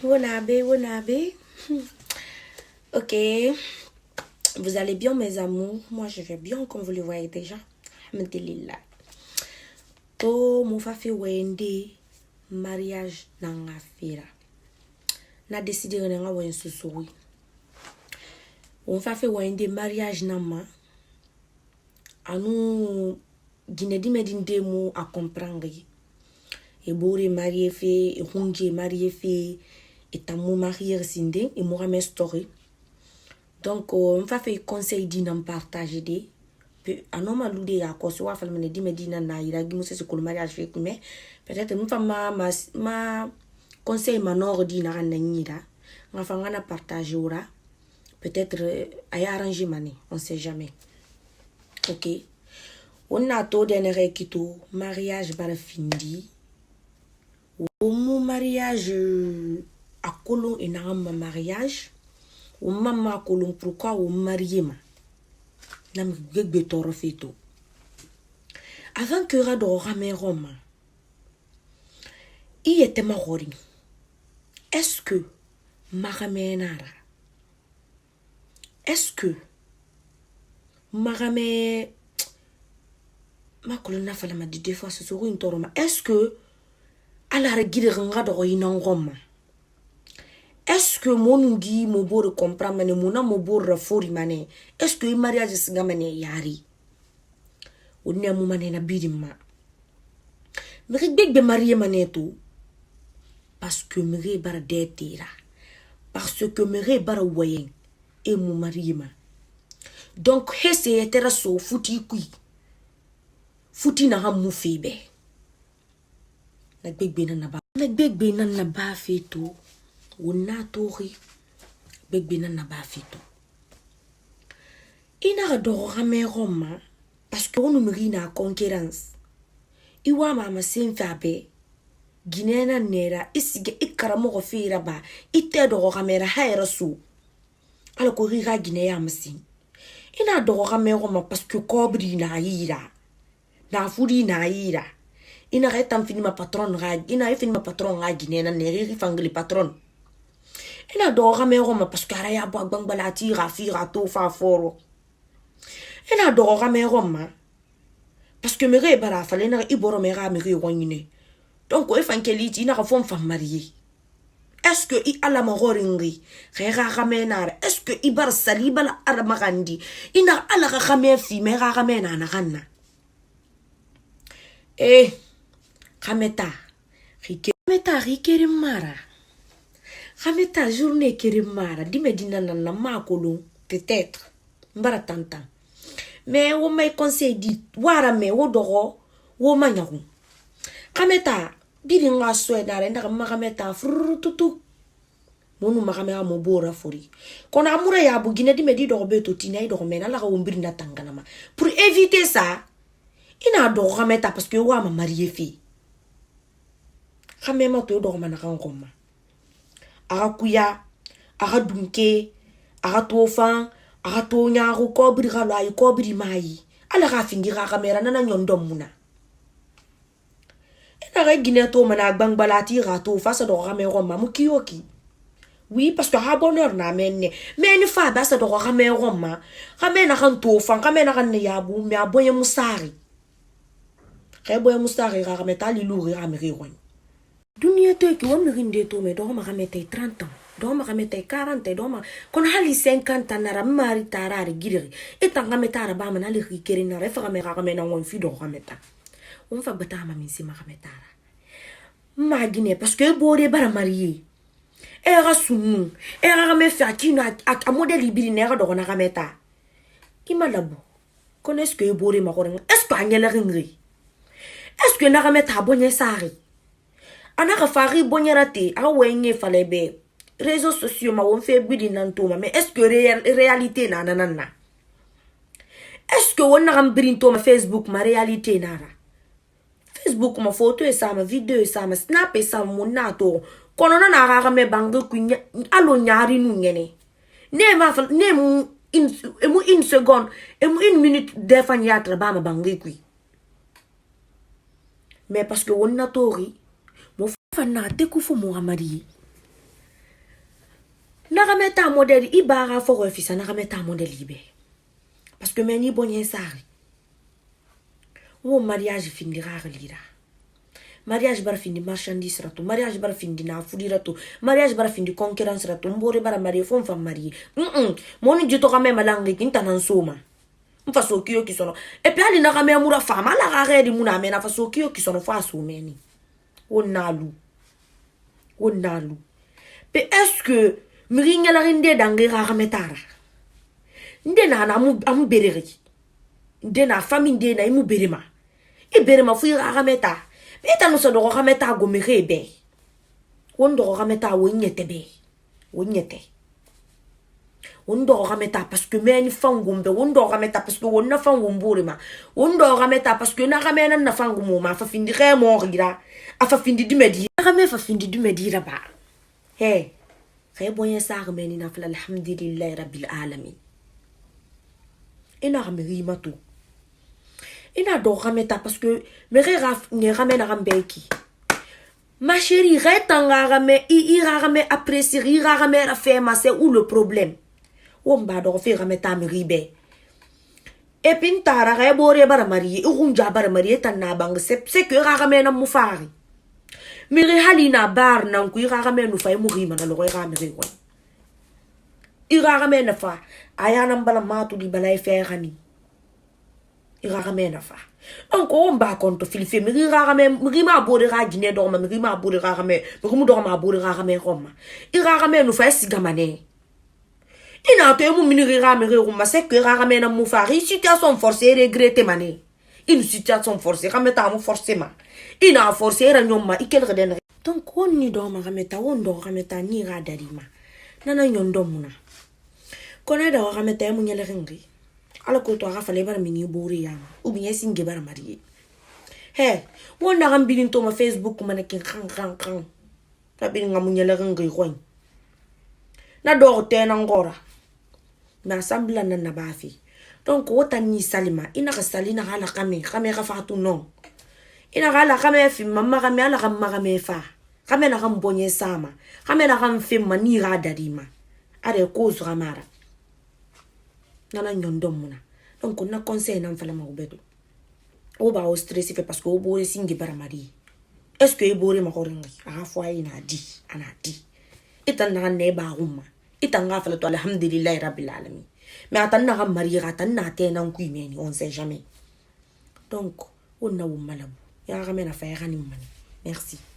Wonabe, wonabe. Ok. Vous allez bien, mes amours? Moi, je vais bien, comme vous le voyez déjà. Alhamdulillah. To mon fafi wende mariage nanga fera. Na décidé que nga wen susuri. On fafi wende mariage nama. Anu ginedi medinde mu a comprendre. E bore marié fait, e hunje marié fait, et tamu marié sinde, e moura mes story. Donc, on va faire conseil d'inam partager des. Anoma lude ya koso wa falmene di medina na ira gi musse ko mariage fait mais peut-être nous ma conseil manor di na na nyira nga fa ngana partager ora peut-être ay arranger mané on sait jamais. OK, on a to denere kito mariage bara findi o mu mariage a kolon et na ma mariage o mama kolon pourquoi o marié ma nam gegbe toro feto avant que ra do rame roma il était marori est-ce que maramenara est-ce que marame ma kolona fala ma deux fois ce soir une toroma est-ce que ala regire nga do ina ngoma est-ce que monungi mo bore comprendre mane mona mo bore fori mane est-ce que mariage singa mane yari wonne mo mane na bidima me big be marié mane to parce que me bara detira parce que me bara wayen et mo marié ma donc hesse etera so futi kui futi na ham mu febe na big be na ba feto wona tori big be na ba feto ina do rame roma parce que on me na concurrence iwa mama senfabe ginena nera isige ikaramo go fira ba ite do ramera haira su ala ko riga gineya masi ina do rame roma parce que kobri na ira na furi na ira ina retam fini ma patron ga ina fini ma patron ga ginena neri fangli patron ina do rame roma parce que ara ya bang balati ra fira to fa foro ina do rame roma parce que mere bara fale na iboro mera mere wonyine donc o efankeliti na fon fam marié est-ce que I ala magoringi rega gamenara est-ce que ibar salibala ara magandi ina ala ga game fi mera gamena na ganna kameta rikere mara kameta journée kere mara di medina na makolo peut-être mbara tantan mais on m'a conseillé dit wara me wo dogo wo manyagu kameta biringa sweda renda kameta frututu monu makamera mo bora fori kona amura ya bugine di medi dogo beto tina dogo mena la ko mbirina tanganama pour éviter ça ina dogo kameta parce que wa ma marié fi kamema to dogo mana kan koma akuya aga dunke aga tofan aga to nyago kobri galai kobri mai ala ga fingira kamera nana nyondom muna ina ga gine to mana bang balati ga to fa sa do ga me roma mukiyoki oui parce que ha bonheur na menne mais fa ba sa do ga me roma ga me na kan to fa ga me na kan ya bu me aboye musari ga boye musari ga me tali luri ga me riwan dunia to ki won rinde to me do ma ga me 30 ans do ma ga me 40 do ma kon hali 50 na ra mari tarare gidiri etanga me tara ba mana li rikeri na refa ga me na won fi do ga me ta on fa bata ma min si ma ga me tara magine parce que bore bara marié era sunu era me fa kina a modèle ibirine do na ga me ta imalabu kon est-ce que bore ma ko est-ce que anyela ringri est-ce que na ga me ta bonye sari ana ga fari bonyarate a wenye falebe réseaux sociaux ma on fait bidi nantoma mais est-ce que réalité na est-ce que on na mbrinto ma Facebook ma réalité nara Facebook ma photo et ça ma vidéo et ça ma snap et ça mon nato kono na ga me bangu kunya alo nyari nu ngene ne ma fa ne mu une seconde et mu une minute defan yatra ba ma bangu kui mais parce que on na tori mo fa na te ku fu mo amari na kameta modèle ibara fo refisa na kameta modèle ibe parce que meni bonye sari wo mariage findi rare lira mariage bar findi marchandise rato mariage bar findi na fudi rato mariage bar findi concurrence rato mbore bara marié fon fam marié moni jito kame malangi kinta nan soma mfa sokiyo kisono et puis ali na kame mura fama la rare di muna mena fa sokiyo kisono fa someni wonalu pe est-ce que miringa la rinde dangira kametara ndena na amu bereri ndena famille ndena imu berema berema fu ira kameta eta no so do kameta go mirebe wondo kameta wonyete be wonyete wondo kameta parce que meni fangumbe wondo kameta parce que wonna fangumbure ma wondo kameta parce que na kamena na fangumu ma fa findi re mo gira afa findi du medi kame fa findi du medi ba he re boyen sa meni na fala alhamdulillah rabbil alamin ina ramiri matu ina do rameta parce que me raf ne ramena rambeki ma chérie retanga rame ira rame apprécier ira rame ra faire ma c'est où le problème womba do fe rameta me ribe e pintara re bore bara mari urunja bara mari tanna bang c'est que ra rame na mufari miri halina bar nan ku ira rame no fa mu rima na lo ra me riwa ira rame na fa ayana mbala matu di balai fe gani ira rame na fa donc on ba konto filife miri ra rame miri ma bore ra gine do ma miri ma bore ra rame miri mu do ma bore ra rame roma ira rame no fa sigamane ina to mu mini ra rame roma c'est que ra rame na mu fa situation forcée regretter mané une situation forcée rameta mu forcément ina forcé ra nyoma ikel reden donc on ni do ma rameta on do rameta ni ra darima nana nyondo muna kona da rameta mu nyele ringi ala ko to ga fale bar mini bori ya ou bien singe bar marié he wona gambilin to ma facebook mana kin kan tabi ngamu nyele ringi koñ na do te na ngora na sambla na bafi donc wota ni salima ina ga salina hala kame ga fatu non ina gala kame fi mama kame ala kame fa kame na kambonye sama kame na kamfe mani ga darima are cause ramara nana nyondo muna donc on a conseil na mfala mabedo o ba o stress fait parce que o bo singi bara mari est-ce que e bore ma koringa a fois ina di ana di itan na ne ba umma itan ga fala to alhamdulillah rabbil alamin mais atan na mari ga tan na te nan ku meni on sait jamais donc on na umma labu ya ramena fa ya ganim mani merci.